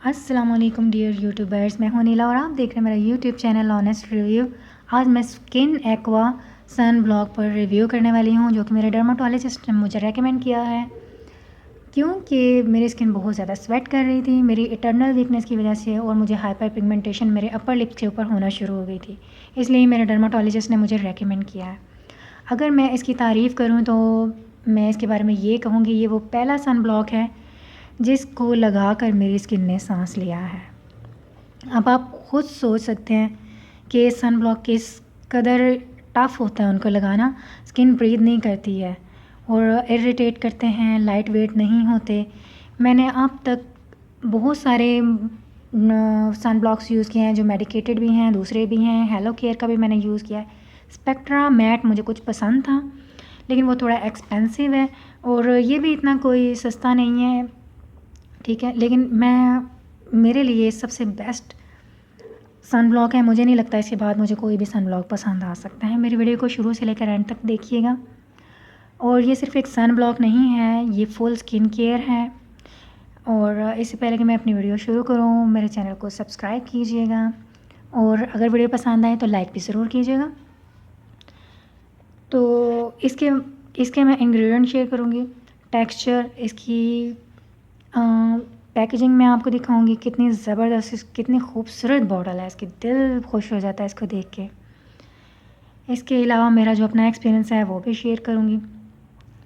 अस्सलामुअलैकुम dear YouTubers, मैं हूं नीला और आप देख रहे हैं मेरा यूट्यूब चैनल ऑनेस्ट रिव्यू। आज मैं स्किन एक्वा सन ब्लॉक पर रिव्यू करने वाली हूं, जो कि मेरे डर्माटोलॉजिस्ट ने मुझे रेकमेंड किया है, क्योंकि मेरी स्किन बहुत ज़्यादा स्वेट कर रही थी मेरी इटर्नल वीकनेस की वजह से, और मुझे हाइपर पिगमेंटेशन मेरे अपर लिप्स के ऊपर होना शुरू हो गई थी। इसलिए मेरे डर्माटोलॉजिस्ट ने मुझे रेकमेंड किया है। अगर मैं इसकी तारीफ़ करूँ तो मैं इसके बारे में ये कहूँगी, ये वो पहला सन ब्लॉक है जिसको लगाकर मेरी स्किन ने सांस लिया है। अब आप खुद सोच सकते हैं कि सन ब्लॉक किस कदर टफ़ होता है उनको लगाना। स्किन ब्रीथ नहीं करती है और इरिटेट करते हैं, लाइट वेट नहीं होते। मैंने अब तक बहुत सारे सन ब्लॉक्स यूज़ किए हैं जो मेडिकेटेड भी हैं, दूसरे भी हैं। हेलो केयर का भी मैंने यूज़ किया है। स्पेक्ट्रा मैट मुझे कुछ पसंद था, लेकिन वो थोड़ा एक्सपेंसिव है और ये भी इतना कोई सस्ता नहीं है, ठीक है। लेकिन मेरे लिए सबसे बेस्ट सन ब्लॉक है। मुझे नहीं लगता इसके बाद मुझे कोई भी सन ब्लॉक पसंद आ सकता है। मेरी वीडियो को शुरू से लेकर एंड तक देखिएगा। और ये सिर्फ एक सन ब्लॉक नहीं है, ये फुल स्किन केयर है। और इससे पहले कि मैं अपनी वीडियो शुरू करूँ, मेरे चैनल को सब्सक्राइब कीजिएगा और अगर वीडियो पसंद आए तो लाइक भी ज़रूर कीजिएगा। तो इसके मैं इंग्रेडिएंट शेयर करूँगी, टेक्सचर, इसकी पैकेजिंग में आपको दिखाऊंगी। कितनी ज़बरदस्त, कितनी खूबसूरत बॉटल है इसकी, दिल खुश हो जाता है इसको देख के। इसके अलावा मेरा जो अपना एक्सपीरियंस है वो भी शेयर करूंगी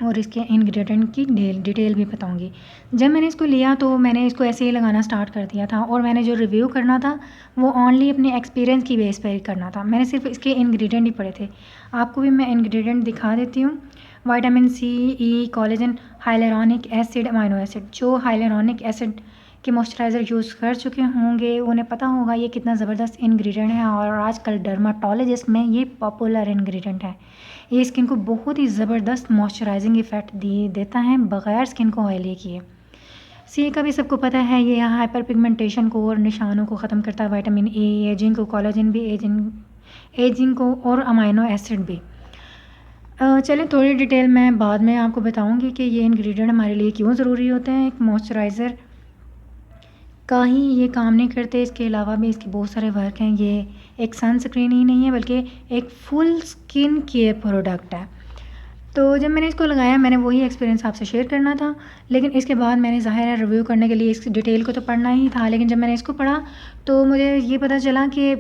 और इसके इंग्रेडिएंट की डिटेल भी बताऊंगी। जब मैंने इसको लिया तो मैंने इसको ऐसे ही लगाना स्टार्ट कर दिया था, और मैंने जो रिव्यू करना था वो ओनली अपने एक्सपीरियंस की बेस पर ही करना था। मैंने सिर्फ इसके इंग्रेडिएंट ही पढ़े थे। आपको भी मैं इंग्रेडिएंट दिखा देती हूँ। Vitamin C, E, collagen, hyaluronic acid, amino acid. जो हाइलुरोनिक एसिड के मॉइस्चराइज़र यूज़ कर चुके होंगे उन्हें पता होगा ये कितना ज़बरदस्त इंग्रेडिएंट है, और आजकल डर्माटोलॉजिस्ट में ये पॉपुलर इंग्रेडिएंट है। ये स्किन को बहुत ही ज़बरदस्त मॉइस्चराइजिंग इफ़ेक्ट देता है बग़ैर स्किन को ऑयली किए। सी का भी सबको पता है, ये हाइपर पिगमेंटेशन को और निशानों को ख़त्म करता है। विटामिन ए, एजिंग को, कोलेजन भी एजिंग को, और अमीनो एसिड भी। चलें, थोड़ी डिटेल मैं बाद में आपको बताऊंगी कि ये इंग्रेडिएंट हमारे लिए क्यों ज़रूरी होते हैं। एक मॉइस्चराइज़र का ही ये काम नहीं करते, इसके अलावा भी इसके बहुत सारे वर्क हैं। ये एक सनस्क्रीन ही नहीं है बल्कि एक फुल स्किन केयर प्रोडक्ट है। तो जब मैंने इसको लगाया, मैंने वही एक्सपीरियंस आपसे शेयर करना था, लेकिन इसके बाद मैंने ज़ाहिर है रिव्यू करने के लिए इस डिटेल को तो पढ़ना ही था। लेकिन जब मैंने इसको पढ़ा तो मुझे ये पता चला कि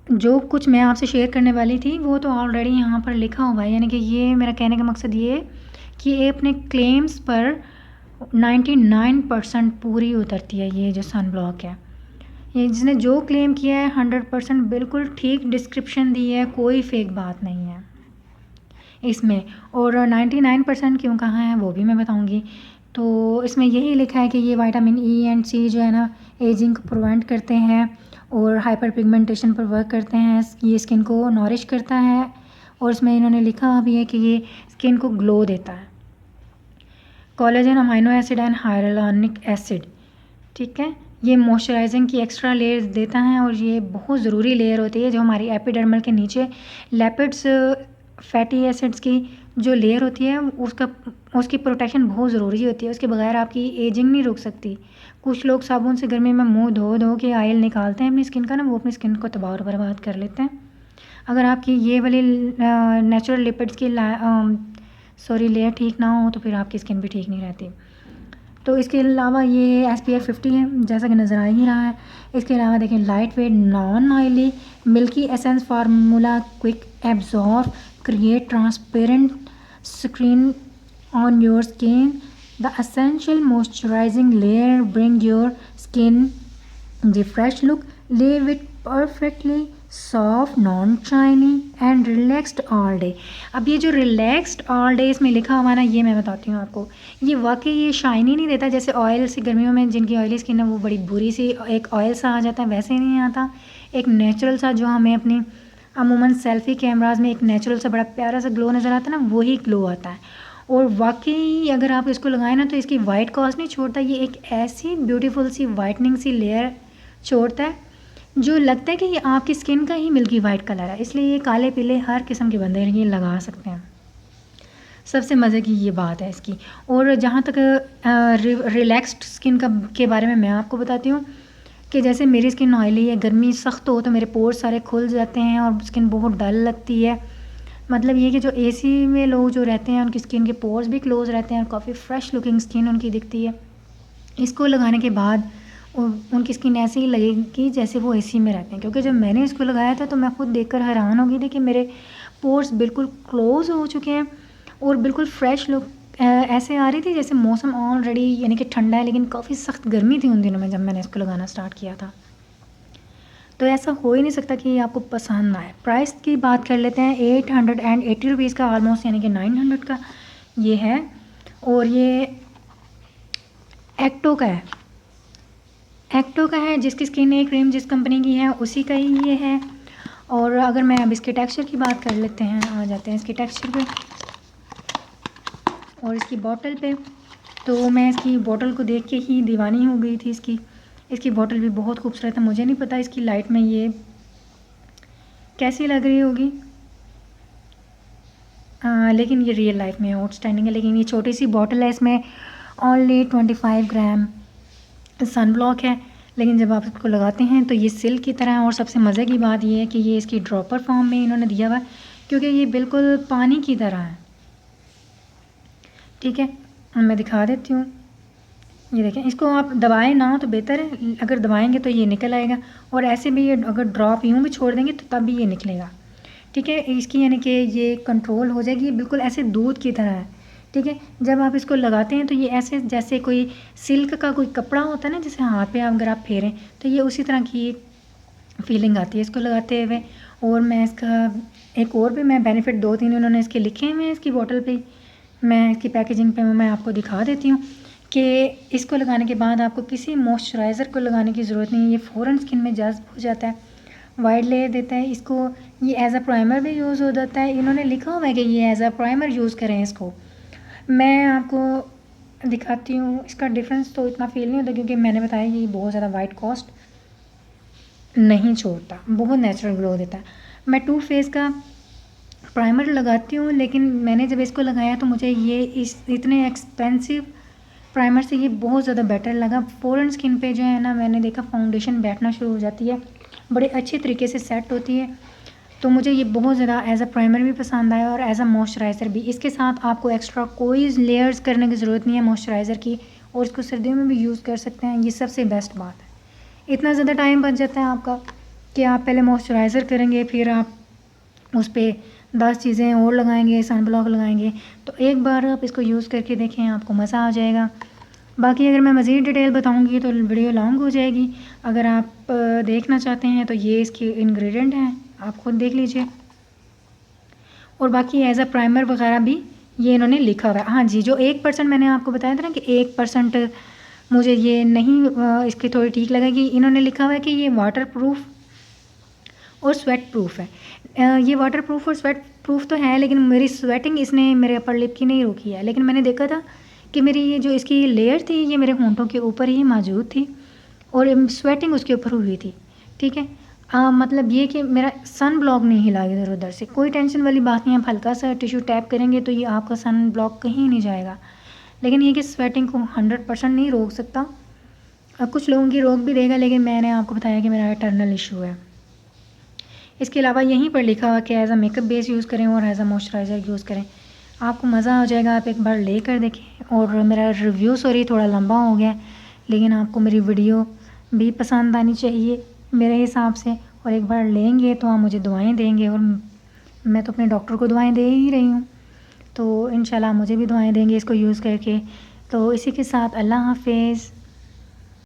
जो कुछ मैं आपसे शेयर करने वाली थी वो तो ऑलरेडी यहाँ पर लिखा हुआ है। यानी कि ये मेरा कहने का मकसद ये है कि ये अपने क्लेम्स पर 99% पूरी उतरती है। ये जो सन ब्लॉक है, ये जिसने जो क्लेम किया है 100% बिल्कुल ठीक डिस्क्रिप्शन दी है, कोई फेक बात नहीं है इसमें। और 99% क्यों कहा है वो भी मैं बताऊंगी। तो इसमें यही लिखा है कि ये विटामिन ई एंड सी जो है ना, एजिंग को प्रिवेंट करते हैं और हाइपर पिगमेंटेशन पर वर्क करते हैं। ये स्किन को नॉरिश करता है, और इसमें इन्होंने लिखा भी है कि ये स्किन को ग्लो देता है। Collagen, amino acid and hyaluronic acid, ठीक है, ये मॉइस्चराइजिंग की एक्स्ट्रा लेयर देता है, और ये बहुत ज़रूरी लेयर होती है जो हमारी एपिडर्मल के नीचे लिपिड्स, फैटी एसिड्स की जो लेयर होती है उसकी प्रोटेक्शन बहुत ज़रूरी होती है। उसके बगैर आपकी एजिंग नहीं रुक सकती। कुछ लोग साबुन से गर्मी में मुंह धो धो के ऑयल निकालते हैं अपनी स्किन का ना, वो अपनी स्किन को तबाह और बर्बाद कर लेते हैं। अगर आपकी ये वाली नेचुरल लिपिड्स की लेयर ठीक ना हो तो फिर आपकी स्किन भी ठीक नहीं रहती। तो इसके अलावा ये SPF 50 है, जैसा कि नज़र आ ही रहा है। इसके अलावा देखें, light weight, non oily, milky essence formula, quick absorb, create transparent screen on your skin, the essential moisturizing layer bring your skin the fresh look, leave it perfectly soft, non shiny and relaxed all day। अब ये जो relaxed all day इसमें लिखा हुआ ना, ये मैं बताती हूँ आपको। ये वाकई ये शाइनी नहीं देता, जैसे ऑयल सी गर्मियों में जिनकी ऑयली स्किन है वो बड़ी बुरी सी एक ऑयल सा आ जाता है, वैसे नहीं आता। एक नेचुरल सा जो हमें अपनी अमूमन सेल्फी कैमराज में एक नेचुरल सा बड़ा प्यारा सा ग्लो नज़र आता है ना, वही ग्लो आता है। और वाकई अगर आप इसको लगाएं ना तो इसकी वाइट कास्ट नहीं छोड़ता, ये एक ऐसी ब्यूटीफुल सी वाइटनिंग सी लेयर छोड़ता है जो लगता है कि ये आपकी स्किन का ही मिल्की वाइट कलर है। इसलिए ये काले पीले हर किस्म के बंदे ये लगा सकते हैं। सबसे मज़े की ये बात है इसकी। और जहाँ तक रिलैक्स्ड स्किन का के बारे में मैं आपको बताती हूँ कि जैसे मेरी स्किन ऑयली है, गर्मी सख्त हो तो मेरे पोर्स सारे खुल जाते हैं और स्किन बहुत डल लगती है। मतलब ये कि जो एसी में लोग जो रहते हैं उनकी स्किन के पोर्स भी क्लोज रहते हैं और काफ़ी फ्रेश लुकिंग स्किन उनकी दिखती है। इसको लगाने के बाद उनकी स्किन ऐसी ही लगेगी जैसे वो एसी में रहते हैं, क्योंकि जब मैंने इसको लगाया था तो मैं खुद देखकर हैरान हो गई थी कि मेरे पोर्स बिल्कुल क्लोज हो चुके हैं और बिल्कुल फ्रेश लुक ऐसे आ रही थी जैसे मौसम ऑलरेडी यानी कि ठंडा है, लेकिन काफ़ी सख्त गर्मी थी उन दिनों में जब मैंने इसको लगाना स्टार्ट किया था। तो ऐसा हो ही नहीं सकता कि ये आपको पसंद ना आए। प्राइस की बात कर लेते हैं। 880 रुपीज़ का ऑलमोस्ट, यानी कि 900 का ये है। और ये एक्टो का है, एक्टो का है। जिसकी स्किन ए क्रीम जिस कंपनी की है उसी का ही ये है। और अगर मैं अब इसके टेक्सचर की बात कर लेते हैं, आ जाते हैं इसके टेक्सचर पे और इसकी बॉटल पे। तो मैं इसकी बॉटल को देख के ही दीवानी हो गई थी। इसकी बॉटल भी बहुत खूबसूरत है। मुझे नहीं पता इसकी लाइट में ये कैसी लग रही होगी, लेकिन ये रियल लाइफ में आउटस्टैंडिंग है। लेकिन ये छोटी सी बॉटल है, इसमें ओनली 25 ग्राम सन ब्लॉक है। लेकिन जब आप इसको लगाते हैं तो ये सिल्क की तरह है। और सबसे मज़े की बात ये है कि ये इसकी ड्रॉपर फॉर्म में इन्होंने दिया हुआ है, क्योंकि ये बिल्कुल पानी की तरह है। ठीक है, मैं दिखा देती हूँ। ये देखें, इसको आप दबाएं ना तो बेहतर है, अगर दबाएंगे तो ये निकल आएगा। और ऐसे भी ये अगर ड्रॉप यूँ भी छोड़ देंगे तो तब भी ये निकलेगा। ठीक है, इसकी यानी कि ये कंट्रोल हो जाएगी। ये बिल्कुल ऐसे दूध की तरह है। ठीक है, जब आप इसको लगाते हैं तो ये ऐसे जैसे कोई सिल्क का कोई कपड़ा होता है ना, जैसे हाथ पे अगर आप फेरें तो ये उसी तरह की फीलिंग आती है इसको लगाते हुए। और मैं इसका एक और भी मैं बेनिफिट 2-3 उन्होंने इसके लिखे हुए हैं इसकी बॉटल पे। मैं इसकी पैकेजिंग पे मैं आपको दिखा देती हूँ कि इसको लगाने के बाद आपको किसी मॉइस्चराइज़र को लगाने की ज़रूरत नहीं है। ये फ़ौरन स्किन में जज़्ब हो जाता है, वाइड लेयर देता है। इसको ये एज़ अ प्राइमर भी यूज़ हो जाता है। इन्होंने लिखा हुआ है कि ये एज़ अ प्राइमर यूज़ करें इसको। मैं आपको दिखाती हूँ। इसका डिफरेंस तो इतना फील नहीं होता, क्योंकि मैंने बताया कि ये बहुत ज़्यादा वाइट कॉस्ट नहीं छोड़ता, बहुत नेचुरल ग्लो देता है। मैं टू फेस का प्राइमर लगाती हूँ, लेकिन मैंने जब इसको लगाया तो मुझे ये इतने एक्सपेंसिव प्राइमर से ये बहुत ज़्यादा बेटर लगा। फ़ौरन स्किन पे जो है ना, मैंने देखा फाउंडेशन बैठना शुरू हो जाती है, बड़े अच्छे तरीके से सेट होती है। तो मुझे ये बहुत ज़्यादा एज़ अ प्राइमर भी पसंद आया और एज़ अ मॉइस्चराइज़र भी। इसके साथ आपको एक्स्ट्रा कोई लेयर्स करने की ज़रूरत नहीं है मॉइस्चराइज़र की, और इसको सर्दियों में भी यूज़ कर सकते हैं। ये सबसे बेस्ट बात है। इतना ज़्यादा टाइम बच जाता है आपका कि आप पहले मॉइस्चराइज़र करेंगे, फिर आप उस पर 10 चीज़ें और लगाएंगे, सन ब्लॉक लगाएंगे। तो एक बार आप इसको यूज़ करके देखें, आपको मज़ा आ जाएगा। बाकी अगर मैं मज़ीद डिटेल बताऊंगी तो वीडियो लॉन्ग हो जाएगी। अगर आप देखना चाहते हैं तो ये इसके इंग्रेडिएंट हैं, आप खुद देख लीजिए। और बाकी एज अ प्राइमर वगैरह भी ये इन्होंने लिखा हुआ है। हाँ जी, जो 1% मैंने आपको बताया था ना कि 1% मुझे ये नहीं इसकी थोड़ी ठीक लगेगी, इन्होंने लिखा हुआ है कि ये वाटर प्रूफ और स्वेट प्रूफ है। ये वाटर प्रूफ और स्वेट प्रूफ तो है, लेकिन मेरी स्वेटिंग इसने मेरे अपर लिप की नहीं रोकी है। लेकिन मैंने देखा था कि मेरी ये जो इसकी लेयर थी ये मेरे होंठों के ऊपर ही मौजूद थी और स्वेटिंग उसके ऊपर हुई थी। ठीक है, मतलब ये कि मेरा सन ब्लॉक नहीं हिला इधर उधर से। कोई टेंशन वाली बात नहीं है, आप हल्का सा टिश्यू टैप करेंगे तो ये आपका सन ब्लॉक कहीं नहीं जाएगा। लेकिन ये कि स्वेटिंग को 100% नहीं रोक सकता। कुछ लोगों की रोक भी देगा, लेकिन मैंने आपको बताया कि मेरा इटर्नल इशू है। इसके अलावा यहीं पर लिखा हुआ कि as a makeup base use करें और एज़ अ मॉइस्चराइज़र यूज़ करें। आपको मज़ा आ जाएगा, आप एक बार ले कर देखें। और मेरा रिव्यू सॉरी थोड़ा लंबा हो गया, लेकिन आपको मेरी वीडियो भी पसंद आनी चाहिए मेरे हिसाब से। और एक बार लेंगे तो आप मुझे दुआएं देंगे, और मैं तो अपने डॉक्टर को दुआएं दे ही रही हूँ, तो इंशाल्लाह मुझे भी दुआएं देंगे इसको यूज़ करके। तो इसी के साथ अल्लाह हाफिज़।